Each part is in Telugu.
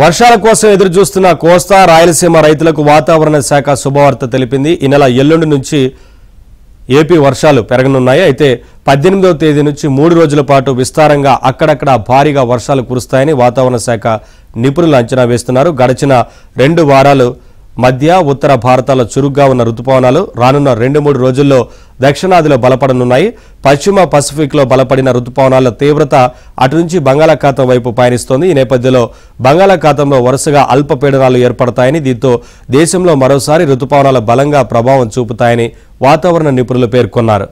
వర్షాల కోసం ఎదురు చూస్తున్న కోస్తా రాయలసీమ రైతులకు వాతావరణ శాఖ శుభవార్త తెలిపింది. ఈ నెల ఎల్లుండి నుంచి ఏపీ వర్షాలు పెరగనున్నాయి. అయితే 18వ తేదీ నుంచి 3 రోజుల పాటు విస్తారంగా అక్కడక్కడ భారీగా వర్షాలు కురుస్తాయని వాతావరణ శాఖ నిపుణులు అంచనా వేస్తున్నారు. గడిచిన 2 వారాలు మధ్య ఉత్తర భారతాల్లో చురుగ్గా ఉన్న రుతుపవనాలు రానున్న 2-3 రోజుల్లో దక్షిణాదిలో బలపడనున్నాయి. పశ్చిమ పసిఫిక్లో బలపడిన రుతుపవనాల తీవ్రత అటు నుంచి బంగాళాఖాతం వైపు పయనిస్తోంది. ఈ నేపథ్యంలో బంగాళాఖాతంలో వరుసగా అల్పపీడనాలు ఏర్పడతాయని, దీంతో దేశంలో మరోసారి రుతుపవనాలు బలంగా ప్రభావం చూపుతాయని వాతావరణ నిపుణులు పేర్కొన్నారు.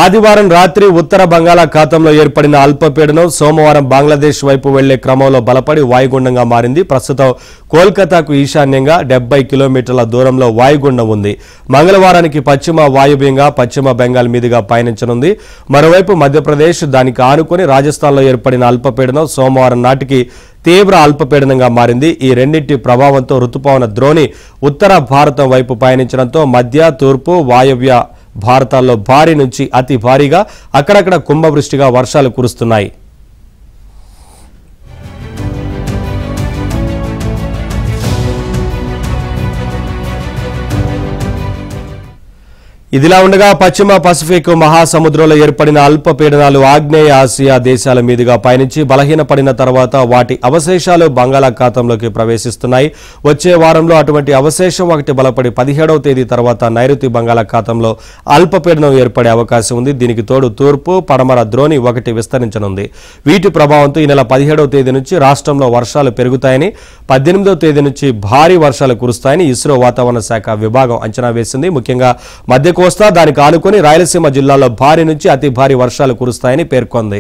ఆదివారం రాత్రి ఉత్తర బంగాళాఖాతంలో ఏర్పడిన అల్పపీడనం సోమవారం బంగ్లాదేశ్ వైపు వెళ్లే క్రమంలో బలపడి వాయుగుండంగా మారింది. ప్రస్తుతం కోల్కతాకు ఈశాన్యంగా 70 కిలోమీటర్ల దూరంలో వాయుగుండం ఉంది. మంగళవారానికి పశ్చిమ వాయువ్యంగా పశ్చిమ బెంగాల్ మీదుగా పయనించనుంది. మరోవైపు మధ్యప్రదేశ్, దానికి ఆనుకుని రాజస్థాన్లో ఏర్పడిన అల్పపీడనం సోమవారం నాటికి తీవ్ర అల్పపీడనంగా మారింది. ఈ రెండింటి ప్రభావంతో రుతుపవన ద్రోణి ఉత్తర భారతం వైపు పయనించడంతో మధ్య, తూర్పు, వాయవ్య భారతాల్లో భారీ నుంచి అతి భారీగా అక్కడక్కడ కుంభవృష్టిగా వర్షాలు కురుస్తున్నాయి. ఇదిలా ఉండగా పశ్చిమ పసిఫిక్ మహాసముద్రంలో ఏర్పడిన అల్పపీడనాలు ఆగ్నేయ ఆసియా దేశాల మీదుగా పయనించి బలహీనపడిన తర్వాత వాటి అవశేషాలు బంగాళాఖాతంలోకి ప్రవేశిస్తున్నాయి. వచ్చే వారంలో అటువంటి అవశేషం ఒకటి బలపడి 17వ తేదీ తర్వాత నైరుతి బంగాళాఖాతంలో అల్పపీడనం ఏర్పడే అవకాశం ఉంది. దీనికి తోడు తూర్పు, పడమర ద్రోణి ఒకటి విస్తరించనుంది. వీటి ప్రభావంతో ఈ నెల 17వ తేదీ నుంచి రాష్ట్రంలో వర్షాలు పెరుగుతాయని, 18వ తేదీ నుంచి భారీ వర్షాలు కురుస్తాయని ఇస్రో వాతావరణ శాఖ విభాగం అంచనా వేసింది. ముఖ్యంగా మధ్య కోస్తా, దానికి ఆనుకుని రాయలసీమ జిల్లాలో భారీ నుంచి అతి భారీ వర్షాలు కురుస్తాయని పేర్కొంది.